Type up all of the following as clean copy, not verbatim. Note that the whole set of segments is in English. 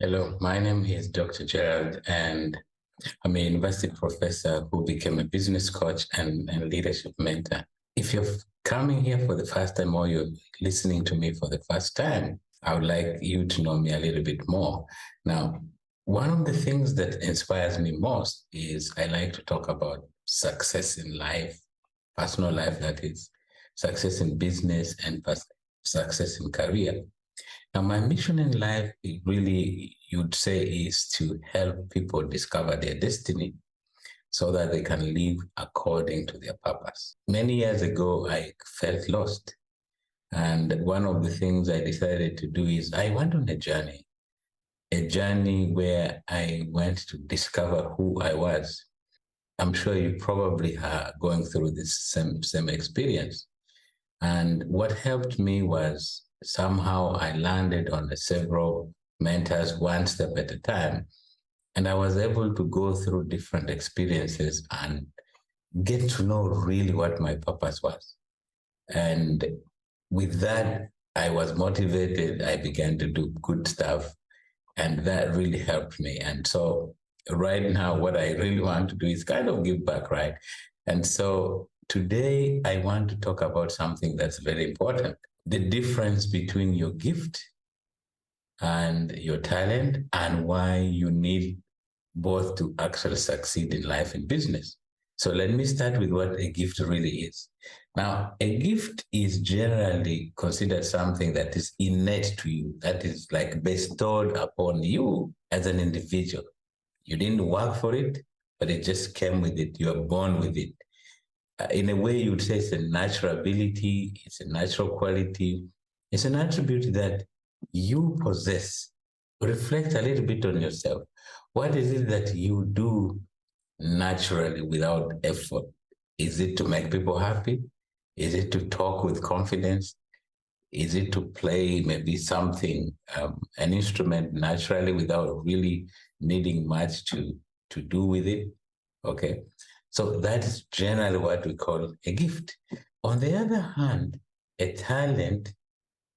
Hello, my name is Dr. Gerald, and I'm a university professor who became a business coach and leadership mentor. If you're coming here for the first time or you're listening to me for the first time, I would like you to know me a little bit more. Now, one of the things that inspires me most is I like to talk about success in life, personal life, that is, success in business and success in career. Now, my mission in life, really, you'd say, is to help people discover their destiny so that they can live according to their purpose. Many years ago, I felt lost. And one of the things I decided to do is I went on a journey where I went to discover who I was. I'm sure you probably are going through this same experience. And what helped me was somehow I landed on several mentors one step at a time. And I was able to go through different experiences and get to know really what my purpose was. And with that, I was motivated. I began to do good stuff. And that really helped me. And so right now, what I really want to do is kind of give back, right? And so today, I want to talk about something that's very important: the difference between your gift and your talent, and why you need both to actually succeed in life and business. So let me start with what a gift really is. Now, a gift is generally considered something that is innate to you, that is like bestowed upon you as an individual. You didn't work for it, but it just came with it. You are born with it. In a way, you would say it's a natural ability, it's a natural quality, it's an attribute that you possess. Reflect a little bit on yourself. What is it that you do naturally without effort? Is it to make people happy? Is it to talk with confidence? Is it to play maybe something, an instrument naturally without really needing much to do with it? Okay. So that is generally what we call a gift. On the other hand, a talent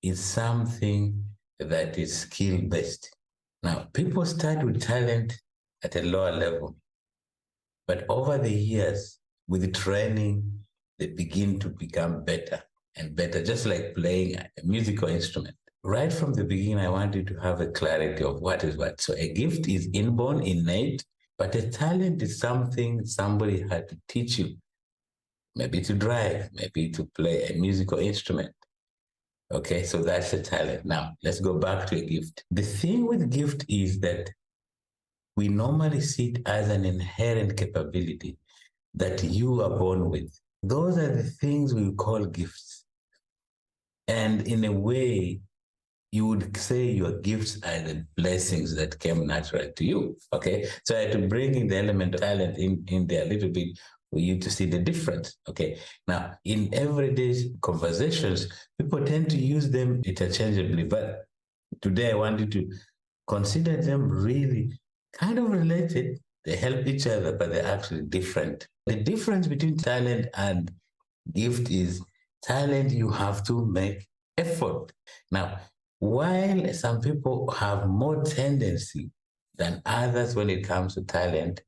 is something that is skill based. Now, people start with talent at a lower level, but over the years, with training, they begin to become better and better, just like playing a musical instrument. Right from the beginning, I wanted to have a clarity of what is what. So a gift is inborn, innate, but a talent is something somebody had to teach you, maybe to drive, maybe to play a musical instrument. Okay, so that's a talent. Now, let's go back to a gift. The thing with gift is that we normally see it as an inherent capability that you are born with. Those are the things we call gifts. And in a way, you would say your gifts are the blessings that came naturally to you. Okay. So I had to bring in the element of talent in there a little bit for you to see the difference. Okay. Now, in everyday conversations, people tend to use them interchangeably, but today I wanted to consider them really kind of related. They help each other, but they're actually different. The difference between talent and gift is talent, you have to make effort. Now, while some people have more tendency than others when it comes to talent,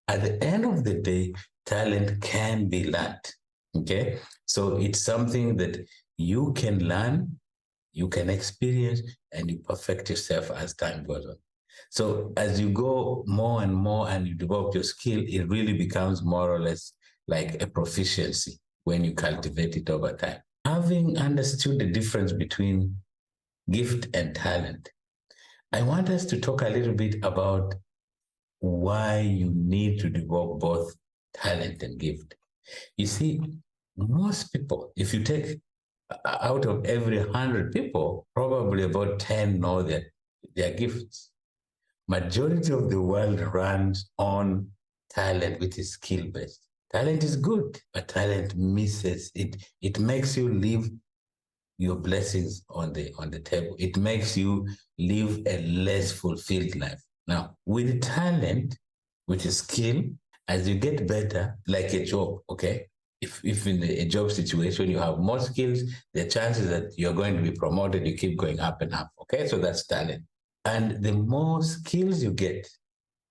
at the end of the day, talent can be learned. Okay. So it's something that you can learn, you can experience, and you perfect yourself as time goes on. So as you go more and more and you develop your skill, it really becomes more or less like a proficiency when you cultivate it over time. Having understood the difference between gift and talent, I want us to talk a little bit about why you need to develop both talent and gift. You see, most people, if you take out of every 100 people, probably about 10 know that their gifts. Majority of the world runs on talent, which is skill based. Talent is good, but talent misses it. It makes you leave your blessings on the table. It makes you live a less fulfilled life. Now, with talent, which is skill, as you get better, like a job, okay? If in a job situation you have more skills, the chances that you're going to be promoted, you keep going up and up. Okay, so that's talent. And the more skills you get,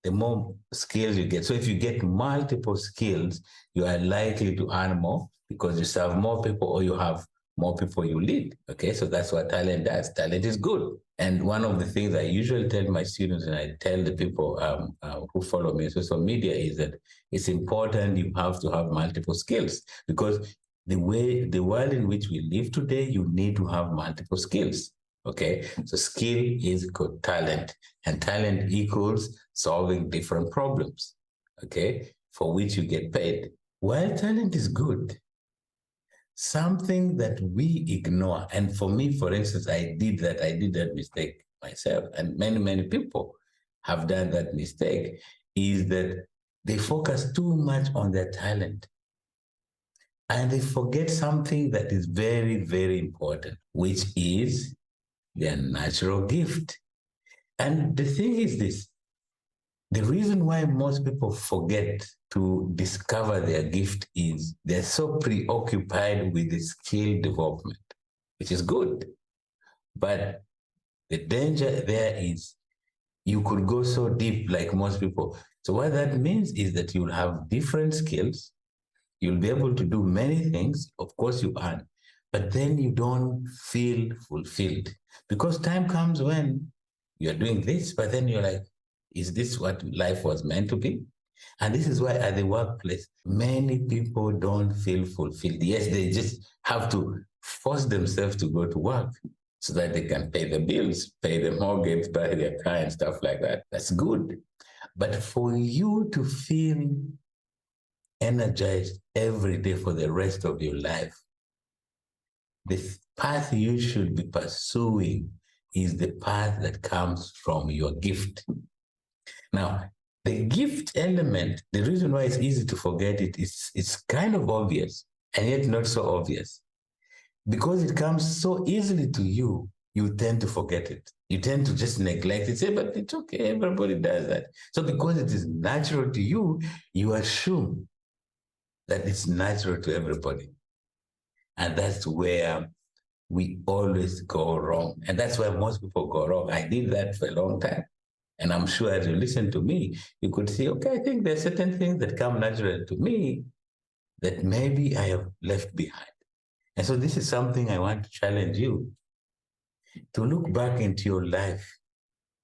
the more skills you get. So if you get multiple skills, you are likely to earn more because you serve more people or you have more people you lead. Okay, so that's what talent does. Talent is good. And one of the things I usually tell my students and I tell the people who follow me on social media is that it's important you have to have multiple skills because the world in which we live today, you need to have multiple skills. Okay, so skill is called talent, and talent equals solving different problems, okay, for which you get paid. While talent is good, something that we ignore, and for me, for instance, I did that mistake myself, and many people have done that mistake, is that they focus too much on their talent and they forget something that is very important, which is their natural gift. And the thing is this, the reason why most people forget to discover their gift is they're so preoccupied with the skill development, which is good. But the danger there is you could go so deep like most people. So what that means is that you'll have different skills. You'll be able to do many things. Of course you earn, but then you don't feel fulfilled because time comes when you're doing this, but then you're like, is this what life was meant to be? And this is why at the workplace, many people don't feel fulfilled. Yes, they just have to force themselves to go to work so that they can pay the bills, pay the mortgage, buy their car and stuff like that. That's good. But for you to feel energized every day for the rest of your life, the path you should be pursuing is the path that comes from your gift. Now, the gift element, the reason why it's easy to forget it is it's kind of obvious and yet not so obvious. Because it comes so easily to you, you tend to forget it. You tend to just neglect it, say, but it's okay, everybody does that. So because it is natural to you, you assume that it's natural to everybody. And that's where we always go wrong. And that's where most people go wrong. I did that for a long time. And I'm sure as you listen to me, you could see, okay, I think there's certain things that come natural to me that maybe I have left behind. And so this is something I want to challenge you to look back into your life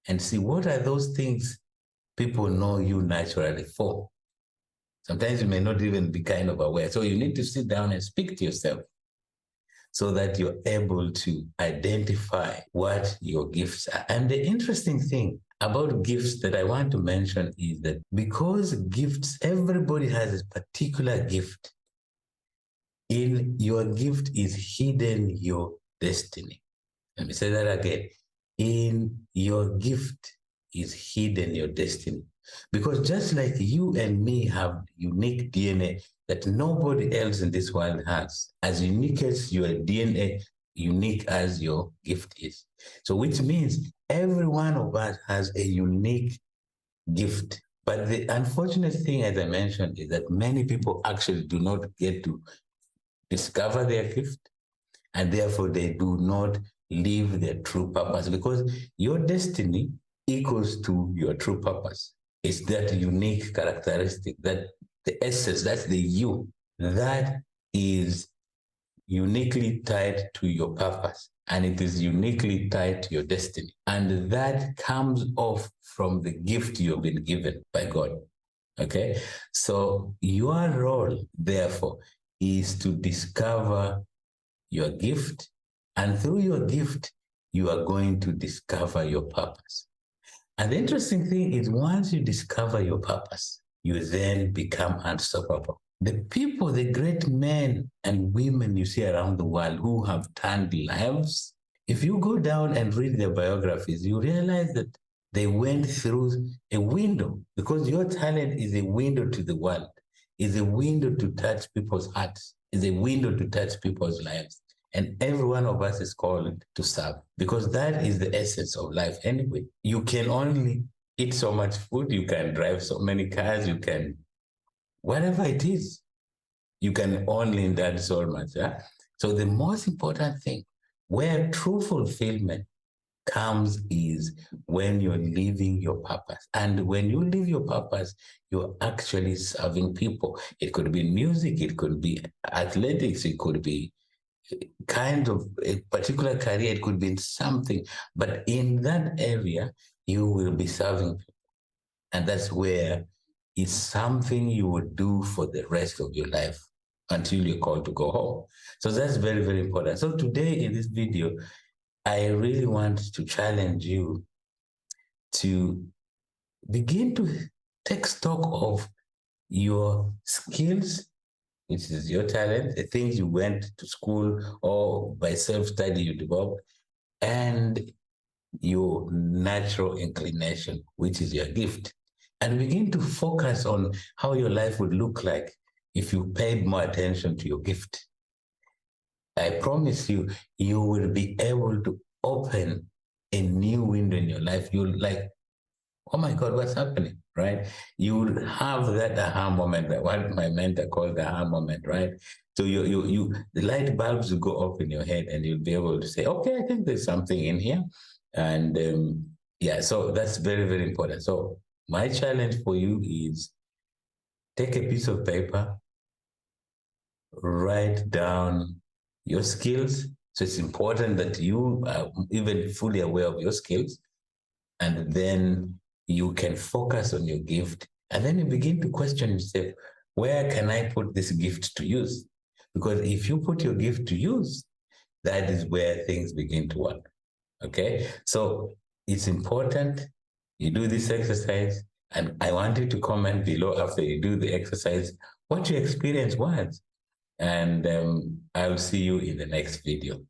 and see what are those things people know you naturally for. Sometimes you may not even be kind of aware. So you need to sit down and speak to yourself so that you're able to identify what your gifts are. And the interesting thing about gifts that I want to mention is that because gifts, everybody has a particular gift. In your gift is hidden your destiny. Let me say that again. In your gift is hidden your destiny. Because just like you and me have unique DNA that nobody else in this world has, as unique as your DNA, unique as your gift is. So which means every one of us has a unique gift. But the unfortunate thing, as I mentioned, is that many people actually do not get to discover their gift, and therefore they do not live their true purpose, because your destiny equals to your true purpose. It's that unique characteristic, that the essence, that's the you, that is uniquely tied to your purpose, and it is uniquely tied to your destiny. And that comes off from the gift you've been given by God. Okay? So your role, therefore, is to discover your gift, and through your gift, you are going to discover your purpose. And the interesting thing is, once you discover your purpose, you then become unstoppable. The people, the great men and women you see around the world who have turned lives, if you go down and read their biographies, you realize that they went through a window, because your talent is a window to the world, is a window to touch people's hearts, is a window to touch people's lives. And every one of us is called to serve, because that is the essence of life anyway. You can only eat so much food, you can drive so many cars, you can, whatever it is, you can only indulge so much. Yeah? So the most important thing, where true fulfillment comes is when you're living your purpose. And when you live your purpose, you're actually serving people. It could be music, it could be athletics, it could be kind of a particular career, it could be something, but in that area, you will be serving people. And that's where it's something you would do for the rest of your life until you're called to go home. So that's very, very important. So today in this video, I really want to challenge you to begin to take stock of your skills, which is your talent, the things you went to school or by self-study you developed, and your natural inclination, which is your gift. And begin to focus on how your life would look like if you paid more attention to your gift. I promise you, you will be able to open a new window in your life. You'll like, oh my God, what's happening, right? You will have that aha moment, that what my mentor called the aha moment, right? So the light bulbs will go off in your head, and you'll be able to say, okay, I think there's something in here, and yeah, so that's very, very important. So my challenge for you is take a piece of paper, write down your skills. So it's important that you are even fully aware of your skills, and then you can focus on your gift, and then you begin to question yourself, where can I put this gift to use? Because if you put your gift to use, that is where things begin to work. Okay, so it's important you do this exercise, and I want you to comment below after you do the exercise what your experience was, and I'll see you in the next video.